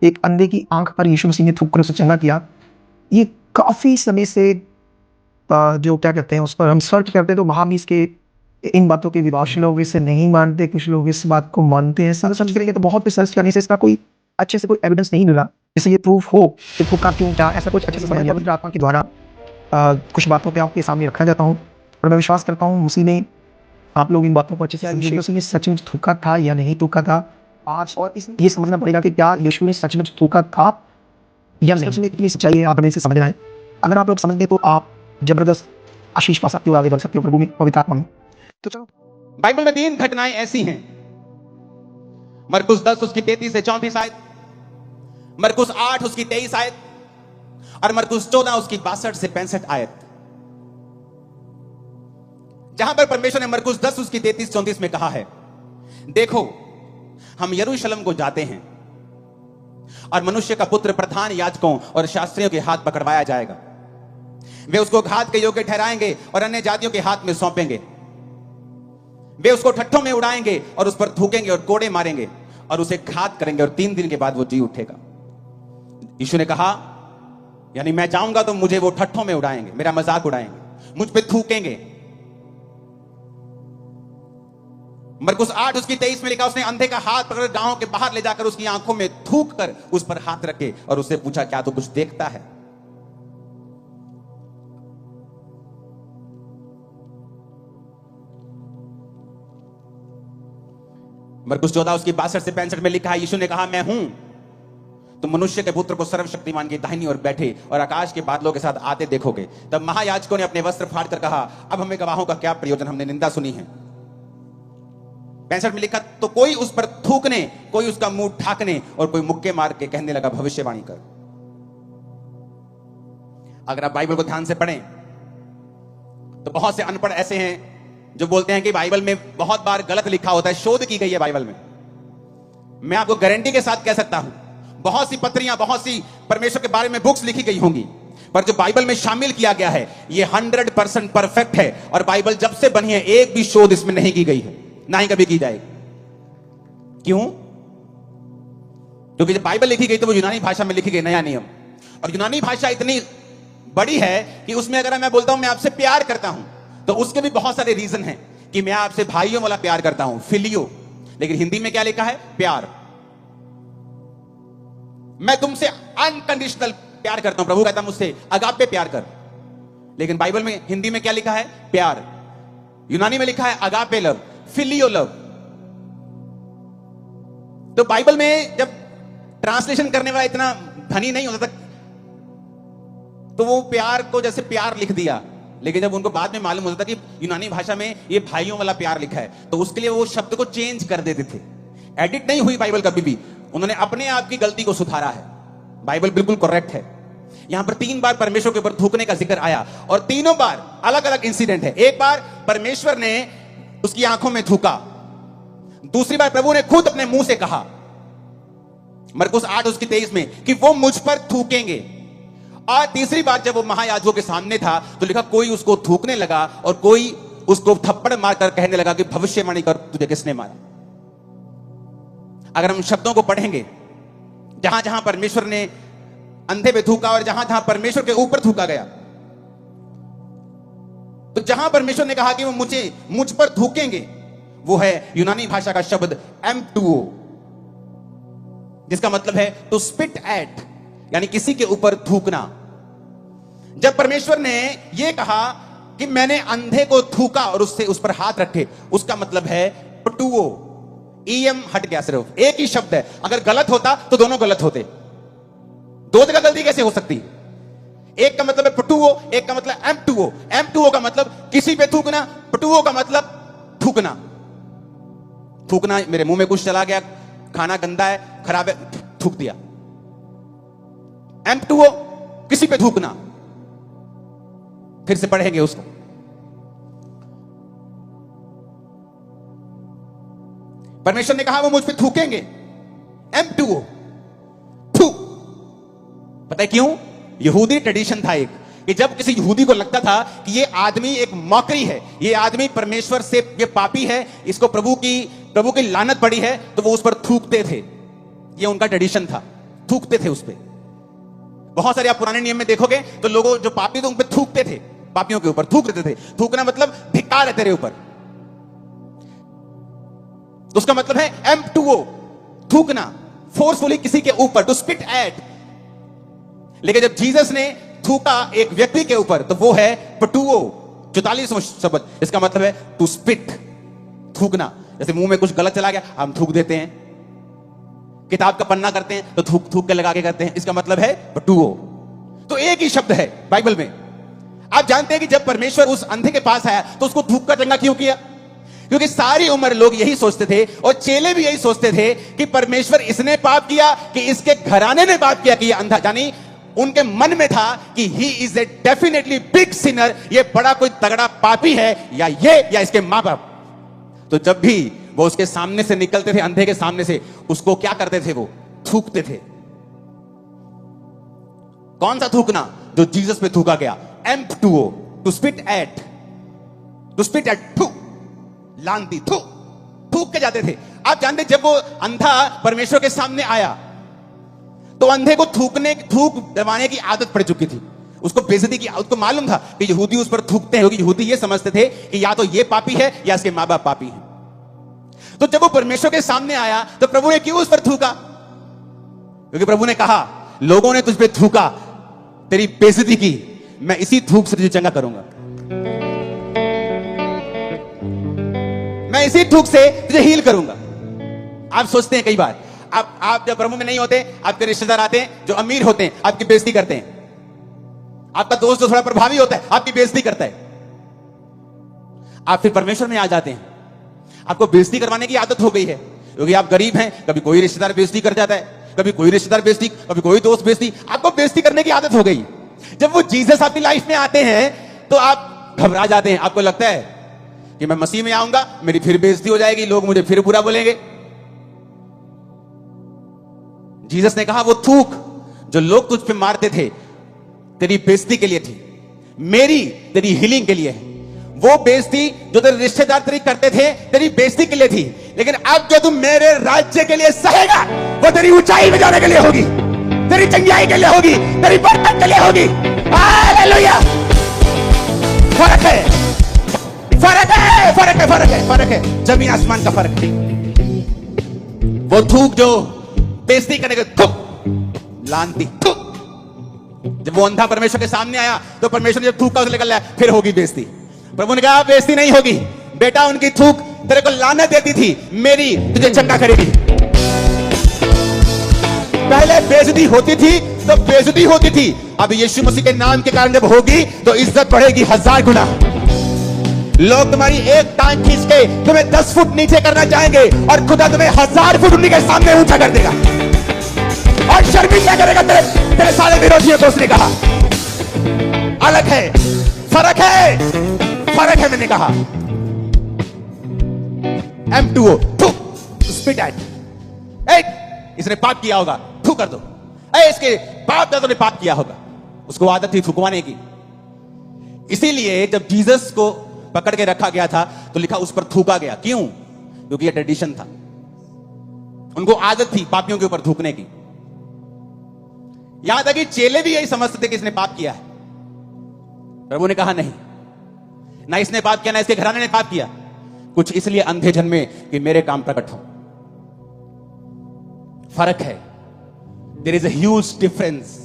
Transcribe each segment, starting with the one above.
एक अंधे की आंख पर यीशु मसीह ने थूक कर उसे चंगा किया। ये काफी समय से जो क्या कहते हैं उस पर हम सर्च करते हैं तो महामीस के इन बातों के विवाद लोग इसे नहीं मानते, कुछ लोग इस बात को मानते हैं। सारा सर्च करेंगे तो बहुत रिसर्च करने से इसका कोई अच्छे से कोई एविडेंस नहीं मिला जिससे ये प्रूफ हो कि थूका क्यों क्या, ऐसा कुछ अच्छे से समझ पवित्र आत्मा के द्वारा कुछ बातों पे आपके सामने रखना चाहता हूँ और मैं विश्वास करता हूँ मसीह ने आप लोग इन बातों को अच्छे से यीशु ने सचमुच थूका था या नहीं थूका था आज, और ये समझना पड़ेगा कि क्या यीशु ने सचमुच थूका था या नहीं। सच में कितनी सच्चाई है आप हमें इसे समझना है। अगर आप लोग समझ गए तो आप जबरदस्त आशीष पा सकते हो, आगे बढ़ सकते हो प्रभु में पवित्र आत्मा में। तो चलो, बाइबल में 3 घटनाएं ऐसी हैं। मरकुस 10 उसकी 33 से 34 आयत, मरकुस 8 उसकी 23 आयत और मरकुस 14 उसकी 62 से 65 आयत, जहां पर परमेश्वर ने मरकुस 10 उसकी 33-34 में कहा है, देखो हम यरूशलेम को जाते हैं और मनुष्य का पुत्र प्रधान याजकों और शास्त्रियों के हाथ पकड़वाया जाएगा। वे उसको घात के योग्य ठहराएंगे और अन्य जातियों के हाथ में सौंपेंगे। वे उसको ठट्ठों में उड़ाएंगे और उस पर थूकेंगे और कोड़े मारेंगे और उसे घात करेंगे और 3 दिन के बाद वो जी उठेगा। यीशु ने कहा, यानी मैं जाऊंगा तो मुझे वो ठट्ठों में उड़ाएंगे, मेरा मजाक उड़ाएंगे, मुझ पे थूकेंगे। मरकुस 8 उसकी 23 में लिखा, उसने अंधे का हाथ पकड़ गांव के बाहर ले जाकर उसकी आंखों में थूक कर उस पर हाथ रखे और उससे पूछा, क्या तू कुछ देखता है? मरकुस 14 उसकी 62 से 65 में लिखा है, यीशु ने कहा, मैं हूं तो मनुष्य के पुत्र को सर्वशक्तिमान की दाहिनी ओर बैठे और आकाश के बादलों के साथ आते देखोगे। तब महायाजकों ने अपने वस्त्र फाड़कर कहा, अब हमें गवाहों का क्या प्रयोजन, हमने निंदा सुनी है। 65 में लिखा, तो कोई उस पर थूकने, कोई उसका मुंह ढाकने और कोई मुक्के मार के कहने लगा, भविष्यवाणी कर। अगर आप बाइबल को ध्यान से पढ़ें तो बहुत से अनपढ़ ऐसे हैं जो बोलते हैं कि बाइबल में बहुत बार गलत लिखा होता है, शोध की गई है बाइबल में। मैं आपको गारंटी के साथ कह सकता हूं, बहुत सी पत्रियां, बहुत सी परमेश्वर के बारे में बुक्स लिखी गई होंगी, पर जो बाइबल में शामिल किया गया है ये 100% परफेक्ट है और बाइबल जब से बनी है एक भी शोध इसमें नहीं की गई है, ना ही कभी की जाएगी। क्यों? क्योंकि जब बाइबल लिखी गई तो वो यूनानी भाषा में लिखी गई, नया नियम। और यूनानी भाषा इतनी बड़ी है कि उसमें अगर मैं बोलता हूं मैं आपसे प्यार करता हूं तो उसके भी बहुत सारे रीजन हैं कि मैं आपसे भाइयों वाला प्यार करता हूं, फिलियो। लेकिन हिंदी में क्या लिखा है? प्यार। मैं तुमसे अनकंडीशनल प्यार करता हूं, प्रभु कहता मुझसे अगापे प्यार कर। लेकिन बाइबल में हिंदी में क्या लिखा है? प्यार। यूनानी में लिखा है अगापे लव, फिलियो लव। तो बाइबल में जब ट्रांसलेशन करने वाला इतना धनी नहीं होता था तो वो प्यार को जैसे प्यार लिख दिया, लेकिन जब उनको बाद में मालूम होता था कि यूनानी भाषा में ये भाइयों वाला प्यार लिखा है तो उसके लिए वो शब्द को चेंज कर देते थे। एडिट नहीं हुई बाइबल कभी भी, उन्होंने अपने आप की गलती को सुधारा है। बाइबल बिल्कुल करेक्ट है। यहां पर 3 बार परमेश्वर के ऊपर थूकने का जिक्र आया और तीनों बार अलग अलग इंसिडेंट है। एक बार परमेश्वर ने उसकी आंखों में थूका, दूसरी बार प्रभु ने खुद अपने मुंह से कहा मरकुस 8 उसकी 23 में कि वो मुझ पर थूकेंगे, और तीसरी बार जब वो महायाजकों के सामने था तो लिखा कोई उसको थूकने लगा और कोई उसको थप्पड़ मारकर कहने लगा कि भविष्यवाणी कर, तुझे किसने मारा। अगर हम शब्दों को पढ़ेंगे, जहां जहां परमेश्वर ने अंधे पे थूका और जहां जहां परमेश्वर के ऊपर थूका गया, तो जहां परमेश्वर ने कहा कि वो मुझ पर थूकेंगे, वो है यूनानी भाषा का शब्द M2O, जिसका मतलब है टू स्पिट एट, यानी किसी के ऊपर थूकना। जब परमेश्वर ने यह कहा कि मैंने अंधे को थूका और उससे उस पर हाथ रखे, उसका मतलब है पटुओ। EM हट गया, सिर्फ एक ही शब्द है। अगर गलत होता तो दोनों गलत होते, 2 जगह गलती कैसे हो सकती? एक का मतलब है पटुओ, एक का मतलब M2O। M2O का मतलब किसी पे थूकना, पटुओ का मतलब थूकना। थूकना, मेरे मुंह में कुछ चला गया, खाना गंदा है, खराब है, थूक दिया। M2O किसी पे थूकना। फिर से पढ़ेंगे उसको। परमेश्वर ने कहा वो मुझ पे थूकेंगे, M2O, थू। पता है क्यों? यहूदी ट्रेडिशन था एक, कि जब किसी यहूदी को लगता था कि ये आदमी एक मौकरी है, ये आदमी परमेश्वर से, ये पापी है, इसको प्रभु की लानत पड़ी है, तो वो उस पर थूकते थे। ये उनका ट्रेडिशन था, थूकते थे उस पे। बहुत सारे आप पुराने नियम में देखोगे तो लोगों जो पापी थे उन पे थूकते थे, पापियों के ऊपर थूक देते थे। थूकना मतलब धिक्कार है तेरे ऊपर, तो उसका मतलब है M2O, थूकना, फोर्सफुली किसी के ऊपर, टू स्पिट एट। लेकिन जब जीसस ने थूका एक व्यक्ति के ऊपर तो वो है पटुओ, 44वां शब्द, इसका मतलब है टू स्पिट, थूकना। जैसे मुंह में कुछ गलत चला गया हम थूक देते हैं, किताब का पन्ना करते हैं तो थूक थूक के लगा के करते हैं, इसका मतलब है पटुओ। तो एक ही शब्द है बाइबल में। आप जानते हैं कि जब परमेश्वर उस अंधे के पास आया तो उसको थूक का चंगा क्यों किया? क्योंकि सारी उम्र लोग यही सोचते थे और चेले भी यही सोचते थे कि परमेश्वर इसने पाप किया कि इसके घराने ने पाप किया कि ये अंधा, यानी उनके मन में था कि he is a definitely big Sinner, ये बड़ा कोई तगड़ा पापी है, या ये या इसके मां बाप। तो जब भी वो उसके सामने से निकलते थे, अंधे के सामने से, उसको क्या करते थे? वो थूकते थे। कौन सा थूकना? जो जीसस पे थूका गया, M2O, to spit at, to spit at, थू, लांती, थू, थूक के जाते थे। आप जानते जब वो अंधा परमेश्वर के सामने आया तो अंधे को थूक दबाने की आदत पड़ चुकी थी, उसको बेइज्जती की, उसको मालूम था कि यहूदी उस पर थूकते हैं, क्योंकि यहूदी ये समझते थे कि या तो ये पापी है या इसके मां बाप पापी हैं। तो जब वो परमेश्वर के सामने आया तो प्रभु ने क्यों उस पर थूका? क्योंकि प्रभु ने कहा लोगों ने तुझ पे थूका, तेरी बेइज्जती की, मैं इसी थूक से तुझे चंगा करूंगा, मैं इसी थूक से तुझे हील करूंगा। आप सोचते हैं कई बार आप जब प्रभु में नहीं होते, आपके रिश्तेदार आते हैं जो अमीर होते हैं, आपकी बेइज्जती करते हैं। आपका दोस्त जो थोड़ा प्रभावी होता है आपकी बेइज्जती करता है। आप फिर परमेश्वर में आ जाते हैं, आपको बेइज्जती करवाने की आदत हो गई है, क्योंकि आप गरीब हैं। कभी कोई रिश्तेदार बेइज्जती कर जाता है, कभी कोई रिश्तेदार बेइज्जती, कभी कोई दोस्त बेइज्जती, आपको बेइज्जती करने की आदत हो गई। जब वो जीसस आपकी लाइफ में आते हैं तो आप घबरा जाते हैं, आपको लगता है कि मैं मसीह में आऊंगा, मेरी फिर बेइज्जती हो जाएगी, लोग मुझे फिर बुरा बोलेंगे। जीसस ने कहा वो थूक जो लोग तुझ पे मारते थे तेरी बेइज्जती के लिए थी, मेरी तेरी हीलिंग के लिए है। वो बेइज्जती जो तेरे रिश्तेदार तेरी करते थे तेरी बेइज्जती के लिए थी, लेकिन अब जो तुम मेरे राज्य के लिए सहेगा वो तेरी ऊंचाई में जाने के लिए होगी, तेरी चंगाई के लिए होगी, तेरी बरकत के लिए होगी। हालेलुया! फर्क है, फर्क है, फर्क है, फर्क है, फर्क है, जमीन आसमान का फर्क है। वो थूक जो बेइज्जती करने के, थूक, लानती, थूक। जब वो अंधा परमेश्वर के सामने आया तो परमेश्वर ने जब थूका उसे निकल लाया, फिर होगी बेइज्जती। प्रभु ने कहा बेइज्जती नहीं होगी बेटा, उनकी थूक तेरे को लानत देती थी, मेरी तुझे चंगा करेगी। पहले बेइज्जती होती थी तो बेइज्जती होती थी, अब यीशु मसीह के नाम के कारण जब होगी तो इज्जत बढ़ेगी 1000 गुना। लोग तुम्हारी एक टांग खींच के तुम्हें 10 फुट नीचे करना चाहेंगे और खुदा तुम्हें 1000 फुट उन्हीं के सामने ऊंचा कर देगा और शर्मिंदा करेगा तेरे सारे विरोधियों को। उसने कहा अलग है, फर्क है, फर्क है। मैंने कहा M2O, थू, स्पिट एट, इसने पाप किया होगा, थू कर दो। इसके बाप दादों ने पाप किया होगा, उसको आदत थी थूकवाने की। इसीलिए जब जीसस को पकड़ के रखा गया था तो लिखा उस पर थूका गया। क्यों? क्योंकि यह ट्रेडिशन था, उनको आदत थी पापियों के ऊपर थूकने की। यहां तक कि चेले भी यही समझते थे कि इसने पाप किया है। प्रभु ने कहा नहीं, ना इसने पाप किया ना इसके घराने ने पाप किया, कुछ इसलिए अंधे जन्मे कि मेरे काम प्रकट हो। फर्क है, there is a huge difference,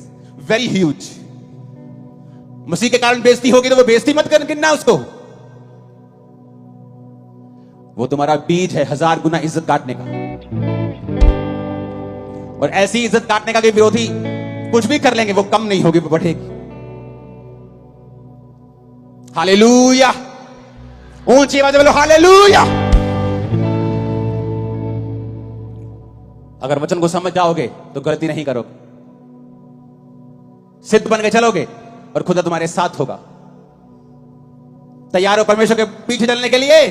very huge. मसीह के कारण बेइज्जती होगी तो वो बेइज्जती मत कर गिनना उसको, वो तुम्हारा बीज है 1000 गुना इज्जत काटने का। और ऐसी इज्जत काटने का कि विरोधी कुछ भी कर लेंगे वो कम नहीं होगी, वो बढ़ेगी। हालेलुया! ऊंची आवाज में बोलो हालेलुया! अगर वचन को समझ जाओगे तो गलती नहीं करोगे, सिद्ध बन के चलोगे और खुदा तुम्हारे साथ होगा। तैयार हो परमेश्वर के पीछे चलने के लिए?